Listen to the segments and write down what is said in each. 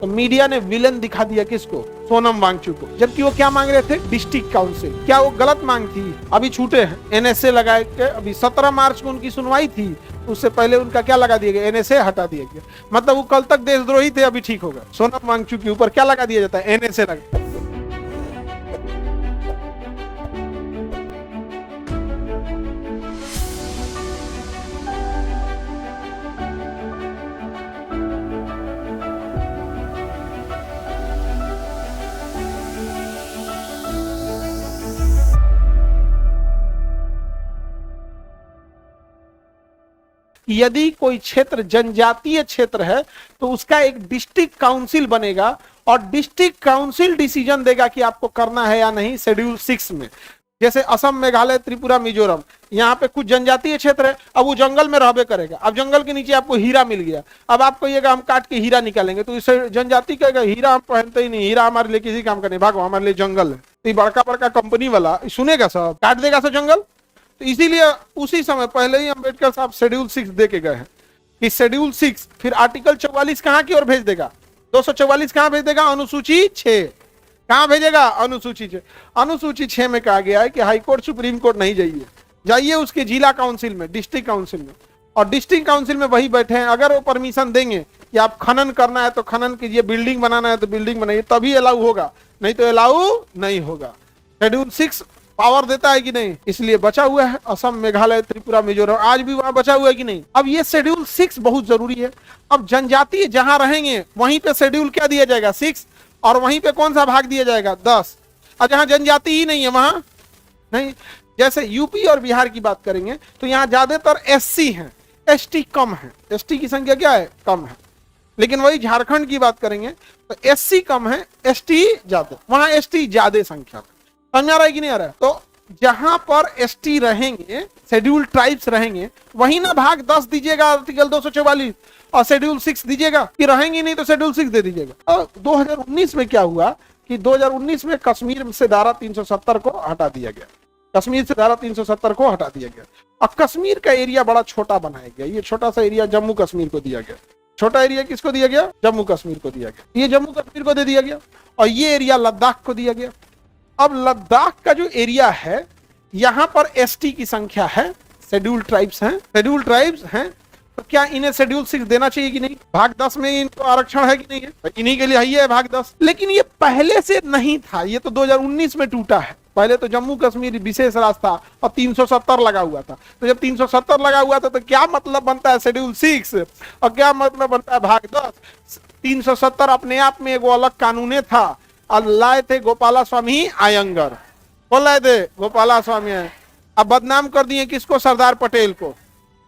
तो मीडिया ने विलन दिखा दिया किसको? सोनम वांगचुक को, जबकि वो क्या मांग रहे थे? District council. क्या वो गलत मांग थी? अभी छूटे हैं एनएसए लगाए के, अभी 17 मार्च को उनकी सुनवाई थी, उससे पहले उनका क्या लगा दिया गया? एनएसए हटा दिया गया। मतलब वो कल तक देशद्रोही थे, अभी ठीक हो गए। सोनम वांगचुक के ऊपर क्या लगा दिया जाता है? एनएसए लगा। यदि कोई क्षेत्र जनजातीय क्षेत्र है तो उसका एक डिस्ट्रिक्ट काउंसिल बनेगा और डिस्ट्रिक्ट काउंसिल डिसीजन देगा कि आपको करना है या नहीं। शेड्यूल 6 में जैसे असम, मेघालय, त्रिपुरा, मिजोरम, यहाँ पे कुछ जनजातीय क्षेत्र है, अब वो जंगल में रहबे करेगा। अब जंगल के नीचे आपको हीरा मिल गया, अब आप कहिएगा हम काट के हीरा निकालेंगे, तो इसे जनजाति कहेगा हीरा हम पहनते ही नहीं, हीरा हमारे लिए किसी काम का नहीं, भागो, हमारे लिए जंगल है। तो बड़का बड़का कंपनी वाला सुनेगा, सब काट देगा सब जंगल। तो इसीलिए उसी समय पहले ही अंबेडकर साहब शेड्यूल 6 दे के गए हैं कि शेड्यूल 6 फिर आर्टिकल 44 कहां की ओर भेज देगा? 244 कहां भेज देगा? अनुसूची 6 कहां भेजेगा? अनुसूची 6। अनुसूची 6 में कहा गया है कि हाईकोर्ट, सुप्रीम कोर्ट नहीं जाइए, जाइए उसके जिला काउंसिल में, डिस्ट्रिक्ट काउंसिल में, और डिस्ट्रिक्ट काउंसिल में वही बैठे हैं। अगर वो परमिशन देंगे कि आप खनन करना है तो खनन कीजिए, बिल्डिंग बनाना है तो बिल्डिंग बनाइए, तभी अलाउ होगा, नहीं तो अलाउ नहीं होगा। शेड्यूल 6 पावर देता है कि नहीं? इसलिए बचा हुआ है असम, मेघालय, त्रिपुरा, मिजोरम, आज भी वहां बचा हुआ है कि नहीं? अब ये शेड्यूल 6 बहुत जरूरी है। अब जनजाति जहां रहेंगे वहीं पे शेड्यूल क्या दिया जाएगा? 6, और वहीं पे कौन सा भाग दिया जाएगा? 10। और जहां जनजाति ही नहीं है वहां नहीं। जैसे यूपी और बिहार की बात करेंगे तो यहाँ ज्यादातर एससी हैं, एसटी कम है, एसटी की संख्या क्या है? कम है। लेकिन वही झारखंड की बात करेंगे तो एससी कम है, एसटी ज्यादा, वहां एसटी ज्यादा संख्या में। समझ आ रहा है कि नहीं आ रहा है? तो जहां पर एसटी रहेंगे, शेड्यूल ट्राइब्स रहेंगे, वहीं ना भाग 10 दीजिएगा आर्टिकल 244 और शेड्यूल 6 दीजिएगा, कि रहेंगे नहीं तो शेड्यूल 6 दे दीजिएगा। और 2019 में क्या हुआ कि 2019 में कश्मीर से धारा 370 को हटा दिया गया, कश्मीर से धारा 370 को हटा दिया गया, और कश्मीर का एरिया बड़ा छोटा बनाया गया। ये छोटा सा एरिया जम्मू कश्मीर को दिया गया। छोटा एरिया किसको दिया गया? जम्मू कश्मीर को दिया गया। ये जम्मू कश्मीर को दे दिया गया, और ये एरिया लद्दाख को दिया गया। अब लद्दाख का जो एरिया है, यहां पर एसटी की संख्या है, शेड्यूल ट्राइब्स हैं, शेड्यूल ट्राइब्स हैं, तो क्या इन्हें शेड्यूल 6 देना चाहिए कि नहीं? भाग 10 में इनको आरक्षण है कि नहीं है? तो इन्हीं के लिए है भाग 10। लेकिन ये पहले से नहीं था, ये तो 2019 में टूटा है। पहले तो जम्मू कश्मीर विशेष रास्ता और 370 लगा हुआ था। तो जब 370 लगा हुआ था तो क्या मतलब बनता है शेड्यूल 6 और क्या मतलब बनता है भाग 10? 370 अपने आप में एक अलग कानून था, लाए थे गोपाला स्वामी आयंगर, बोल रहे थे गोपाला स्वामी। अब बदनाम कर दिए किसको? सरदार पटेल को,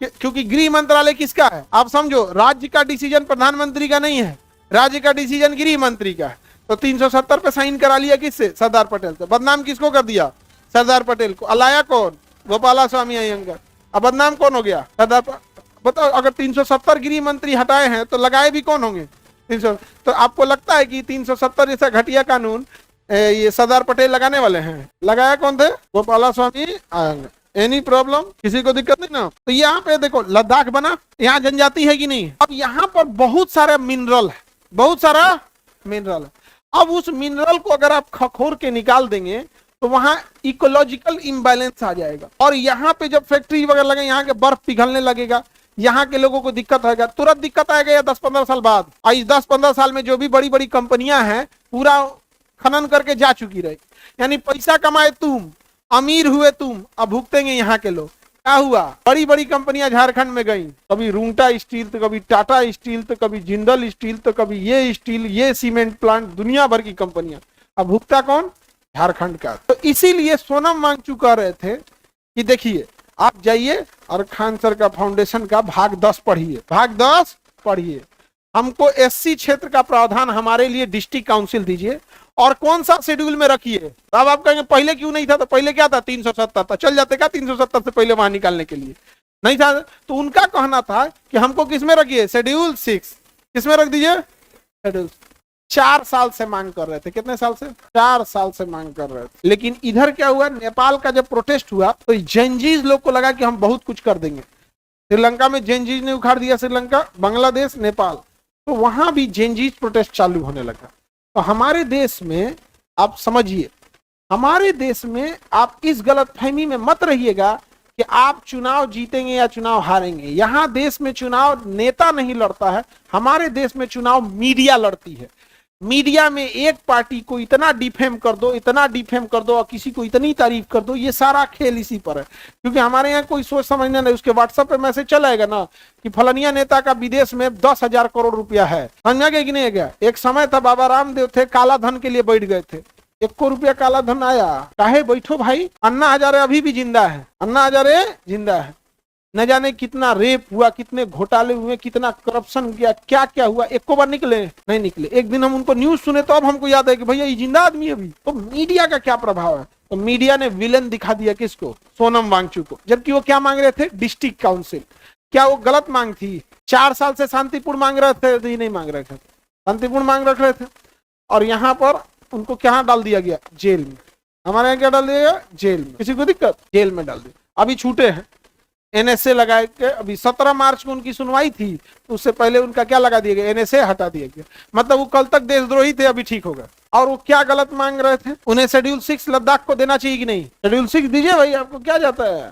क्योंकि गृह मंत्रालय किसका है? आप समझो, राज्य का डिसीजन प्रधानमंत्री का नहीं है, राज्य का डिसीजन गृह मंत्री का है। तो 370 पे साइन करा लिया किससे? सरदार पटेल से। बदनाम किसको कर दिया? सरदार पटेल को। अलाया कौन? गोपाला स्वामी अयंगर। अब बदनाम कौन हो गया? सरदार। बताओ, अगर 370 गृह मंत्री हटाए हैं तो लगाए भी कौन होंगे? 300। तो आपको लगता है कि 370 जैसा घटिया कानून ये सरदार पटेल लगाने वाले हैं? लगाया कौन थे? गोपाला स्वामी आयंगर। Any problem? किसी को दिक्कत नहीं ना? तो यहाँ पे देखो लद्दाख बना, यहाँ जनजाति है कि नहीं? अब यहाँ पर बहुत सारा मिनरल है, बहुत सारा मिनरल है। अब उस मिनरल को अगर आप खखोर के निकाल देंगे तो वहां इकोलॉजिकल इम्बैलेंस आ जाएगा, और यहाँ पे जब फैक्ट्री वगैरह लगे, यहाँ के बर्फ पिघलने लगेगा, यहाँ के लोगों को दिक्कत आएगा। तुरंत दिक्कत आएगा या 10-15 साल बाद? इस 10-15 साल में जो भी बड़ी बड़ी कंपनियां हैं पूरा खनन करके जा चुकी रही, यानी पैसा कमाए तुम, अमीर हुए तुम, अब भुगतेंगे यहाँ के लोग। क्या हुआ? बड़ी बड़ी कंपनियां झारखंड में गई, कभी रुंगटा स्टील तो कभी टाटा स्टील तो कभी जिंदल स्टील तो कभी ये स्टील, ये सीमेंट प्लांट, दुनिया भर की कंपनियां। अब भुगता कौन? झारखंड का। तो इसीलिए सोनम वांगचुक कह रहे थे कि देखिए आप जाइए और खान सर का फाउंडेशन का भाग 10 पढ़िए, भाग 10 पढ़िए, हमको एससी क्षेत्र का प्रावधान हमारे लिए डिस्ट्रिक्ट काउंसिल दीजिए, और कौन सा शेड्यूल में रखिए। अब आप कहेंगे पहले क्यों नहीं था? तो पहले क्या था? 370 था, चल जाते क्या 370 से पहले वहां निकालने के लिए? नहीं था। तो उनका कहना था कि हमको किसमें रखिए? शेड्यूल 6। किसमें रख दीजिए? शेड्यूल। 4 साल से मांग कर रहे थे। कितने साल से? 4 साल से मांग कर रहे थे। लेकिन इधर क्या हुआ? नेपाल का जब प्रोटेस्ट हुआ तो जेनजीज लोग को लगा कि हम बहुत कुछ कर देंगे। श्रीलंका में जेनजीज ने उखाड़ दिया, श्रीलंका, बांग्लादेश, नेपाल। तो वहां भी जेनजीज प्रोटेस्ट चालू होने लगा। तो हमारे देश में आप समझिए, हमारे देश में आप इस गलतफहमी में मत रहिएगा कि आप चुनाव जीतेंगे या चुनाव हारेंगे। यहां देश में चुनाव नेता नहीं लड़ता है, हमारे देश में चुनाव मीडिया लड़ती है। मीडिया में एक पार्टी को इतना डिफेम कर दो, इतना डिफेम कर दो और किसी को इतनी तारीफ कर दो, ये सारा खेल इसी पर है। क्योंकि हमारे यहाँ कोई सोच समझना नहीं, उसके व्हाट्सएप पे मैसेज चलाएगा ना कि फलानिया नेता का विदेश में 10,000 करोड़ रुपया है। समझा गया कि नहीं गया? एक समय था बाबा रामदेव थे, काला धन के लिए बैठ गए थे, 1 रुपया काला धन आया, काहे बैठो भाई, अन्ना हजारे अभी भी जिंदा है, अन्ना हजारे जिंदा है। न जाने कितना रेप हुआ, कितने घोटाले हुए, कितना करप्शन किया, क्या क्या हुआ, एक को बार निकले नहीं निकले। एक दिन हम उनको न्यूज सुने तो अब हमको याद है कि भैया ये जिंदा आदमी है अभी। तो मीडिया का क्या प्रभाव है? तो मीडिया ने विलन दिखा दिया किसको? सोनम वांगचुक को। जबकि वो क्या मांग रहे थे? District council. क्या वो गलत मांग थी? 4 साल से शांतिपूर्ण मांग रहे थे, नहीं मांग रहे थे, शांतिपूर्ण मांग रख रहे थे। और यहाँ पर उनको क्या डाल दिया गया? जेल में। हमारे यहाँ क्या डाल दिया गया? जेल में। किसी को दिक्कत? जेल में डाल दिया। अभी छूटे हैं, एनएसए लगाए के। अभी 17 मार्च को उनकी सुनवाई थी, तो उससे पहले उनका क्या लगा दिया गया? एनएसए हटा दिया गया। मतलब वो कल तक देशद्रोही थे, अभी ठीक हो गए। और वो क्या गलत मांग रहे थे? उन्हें शेड्यूल 6 लद्दाख को देना चाहिए कि नहीं? शेड्यूल 6 दीजिए भाई, आपको क्या जाता है?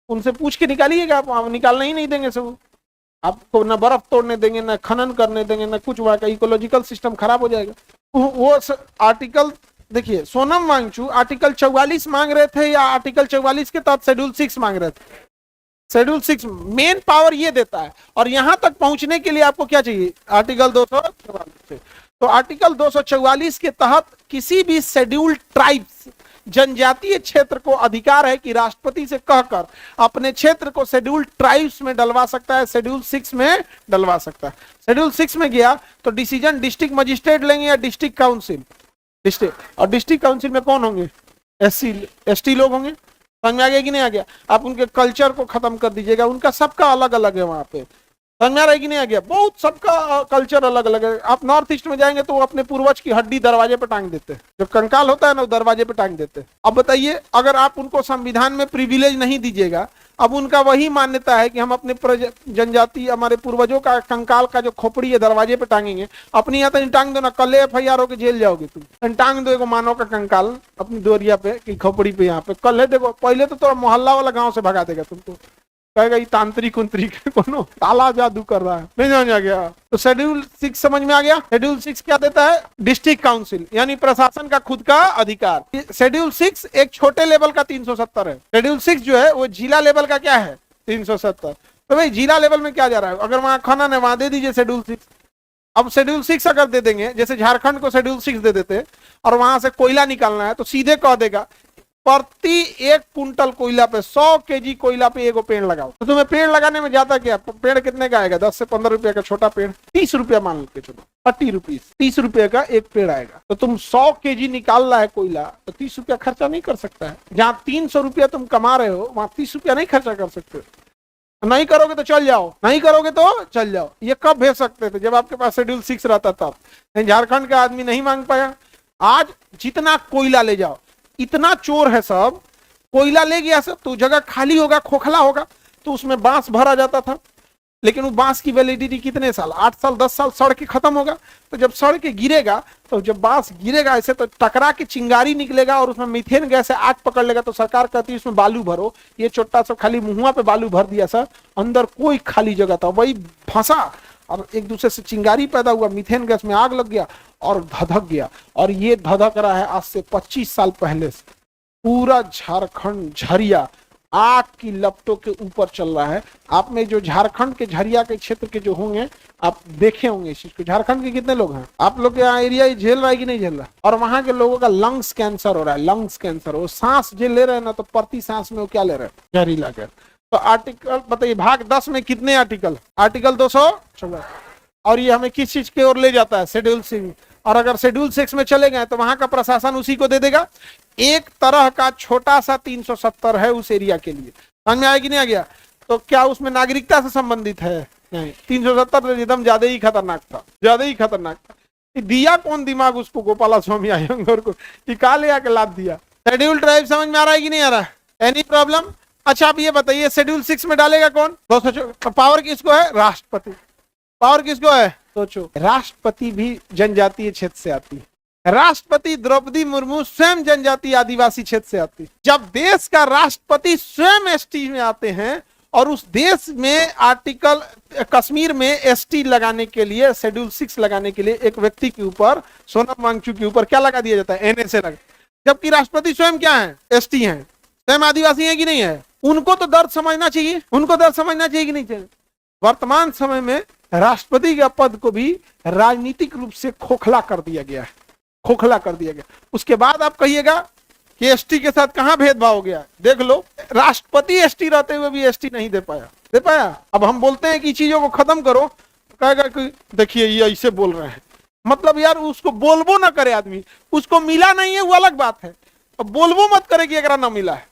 उनसे पूछ के निकालिएगा, आप निकालना ही नहीं देंगे सब। आपको न बर्फ तोड़ने देंगे, न खनन करने देंगे, न कुछ। वहां का इकोलॉजिकल सिस्टम खराब हो जाएगा। वो आर्टिकल देखिए, सोनम वांगचुक आर्टिकल 44 मांग रहे थे या आर्टिकल 44 के तहत शेड्यूल 6 मांग रहे थे? शेड्यूल 6 मेन पावर ये देता है। और यहां तक पहुंचने के लिए आपको क्या चाहिए? आर्टिकल 244। तो आर्टिकल 244 के तहत किसी भी शेड्यूल ट्राइब्स, जनजातीय क्षेत्र को अधिकार है कि राष्ट्रपति से कहकर अपने क्षेत्र को शेड्यूल ट्राइब्स में डलवा सकता है, शेड्यूल 6 में डलवा सकता है। शेड्यूल 6 में गया तो डिसीजन डिस्ट्रिक्ट मजिस्ट्रेट लेंगे या डिस्ट्रिक्ट काउंसिल? डिस्ट्रिक्ट। और डिस्ट्रिक्ट काउंसिल में कौन होंगे? एसटी लोग होंगे। समझ में आ गया कि नहीं आ गया? आप उनके कल्चर को खत्म कर दीजिएगा, उनका सबका अलग अलग है वहां पे। समझ में आ रहा है कि नहीं आ गया? बहुत सबका कल्चर अलग अलग है। आप नॉर्थ ईस्ट में जाएंगे तो वो अपने पूर्वज की हड्डी दरवाजे पे टांग देते हैं, जो कंकाल होता है ना, वो दरवाजे पे टांग देते हैं। अब बताइए, अगर आप उनको संविधान में प्रिविलेज नहीं दीजिएगा, अब उनका वही मान्यता है कि हम अपने जनजाति, हमारे पूर्वजों का कंकाल का जो खोपड़ी है दरवाजे पे टांगेंगे। अपनी यहाँ तो टांग दो ना, कल FIR होकर जेल जाओगे तुम। टांग दो एगो मानव का कंकाल अपनी दोरिया पे की खोपड़ी पे, यहाँ पे कल है। देखो पहले तो मोहल्ला वाला गाँव से भगा देगा तुमको, कहेगा ये तांत्रिक उंत्रिक कोनो काला जादू कर रहा है। नहीं समझ आ गया? तो शेड्यूल 6 समझ में आ गया? शेड्यूल 6 क्या देता है? डिस्ट्रिक्ट काउंसिल, यानी प्रशासन का खुद का अधिकार। शेड्यूल 6 एक छोटे लेवल का 370 है। शेड्यूल 6 जो है वो जिला लेवल का क्या है? 370। तो भाई जिला लेवल में क्या जा रहा है? अगर वहां खनन है, वहां दे दीजिए शेड्यूल 6। अब शेड्यूल 6 अगर दे देंगे, जैसे झारखंड को शेड्यूल 6 दे देते और वहां से कोयला निकालना है, तो सीधे कह देगा प्रति 1 कुंटल कोयला पे 100 kg कोयला पे एगो पेड़ लगाओ। तो तुम्हें पेड़ लगाने में जाता क्या? पेड़ कितने का आएगा? 10 से 15 रुपए का छोटा पेड़, 30 रुपया मान के चलो, 30 रुपीज, 30 रुपए का एक पेड़ आएगा। तो तुम 100 kg निकाल रहा है कोयला, तो 30 रुपया खर्चा नहीं कर सकता है। जहाँ 300 रुपया तुम कमा रहे हो, वहां 30 रुपया नहीं खर्चा कर सकते। नहीं करोगे तो चल जाओ, नहीं करोगे तो चल जाओ। ये कब भेज सकते थे? जब आपके पास शेड्यूल 6 रहता तब। झारखंड का आदमी नहीं मांग पाया। आज जितना कोयला ले जाओ, इतना चोर है सब, कोयला ले गया सब, तो जगह खाली होगा, खोखला होगा, तो उसमें बांस भरा जाता था। लेकिन वो बांस की वैलिडिटी कितने साल? 8 साल 10 साल सड़ के खत्म होगा। तो जब सड़ के गिरेगा, तो जब बांस गिरेगा ऐसे, तो टकरा के चिंगारी निकलेगा और उसमें मीथेन गैस से आग पकड़ लेगा। तो सरकार कहती है उसमें बालू भरो। ये छोटा सा खाली मुहुआ पे बालू भर दिया सर, अंदर कोई खाली जगह था, वही फंसा और एक दूसरे से चिंगारी पैदा हुआ, मीथेन गैस में आग लग गया और धधक गया। और ये धधक रहा है आज से 25 साल पहले से। पूरा झारखंड झरिया आग की लपटों के ऊपर चल रहा है। आप में जो झारखंड के झरिया के क्षेत्र के जो होंगे, आप देखे होंगे इस चीज को। झारखंड के कितने लोग हैं? आप लोग के यहाँ एरिया झेल रहा है कि नहीं झेल रहा? और वहां के लोगों का लंग्स कैंसर हो रहा है, लंग्स कैंसर। वो सांस जो ले रहे हैं ना, तो प्रति सांस में वो क्या ले रहे हैं? जहरीला गैस। तो आर्टिकल बताइए, भाग 10 में कितने आर्टिकल? आर्टिकल 216। और ये हमें किस चीज की ओर ले जाता है? शेड्यूल 6। और अगर शेड्यूल 6 में चले गए तो वहां का प्रशासन उसी को दे देगा। एक तरह का छोटा सा 370 है उस एरिया के लिए। समझ में आया कि नहीं आ गया? तो क्या उसमें नागरिकता से संबंधित है? नहीं। 370 एकदम ज्यादा ही खतरनाक था, ज्यादा ही खतरनाक था। दिया कौन दिमाग उसको? गोपाला स्वामी आयंगर को ले आके लाद दिया। शेड्यूल ट्राइब समझ में आ रहा है कि नहीं आ रहा है? Any problem? अच्छा आप ये बताइए, शेड्यूल 6 में डालेगा कौन? 200 पावर किसको है? राष्ट्रपति। पावर किसको है? सोचो, राष्ट्रपति भी जनजातीय क्षेत्र से आती है, राष्ट्रपति द्रौपदी मुर्मू स्वयं जनजातीय आदिवासी क्षेत्र से आती है। जब देश का राष्ट्रपति स्वयं एसटी में आते हैं और उस देश में आर्टिकल कश्मीर में एसटी लगाने के लिए, शेड्यूल 6 लगाने के लिए एक व्यक्ति के ऊपर, सोनम वांगचुक के ऊपर क्या लगा दिया जाता है? एनएसए लगा। जबकि राष्ट्रपति स्वयं क्या है? एसटी हैं, स्वयं आदिवासी है कि नहीं है? उनको तो दर्द समझना चाहिए, उनको दर्द समझना चाहिए कि नहीं चाहिए? वर्तमान समय में राष्ट्रपति के पद को भी राजनीतिक रूप से खोखला कर दिया गया है, खोखला कर दिया गया। उसके बाद आप कहिएगा कि एसटी के साथ कहां भेदभाव हो गया? देख लो, राष्ट्रपति एसटी रहते हुए भी एसटी नहीं दे पाया। अब हम बोलते हैं कि चीजों को खत्म करो, तो कहेगा कि देखिए ये ऐसे बोल रहे हैं। मतलब यार, उसको बोलबो ना करे आदमी, उसको मिला नहीं है वो अलग बात है, अब बोलबो मत करे कि एकरा ना मिला है।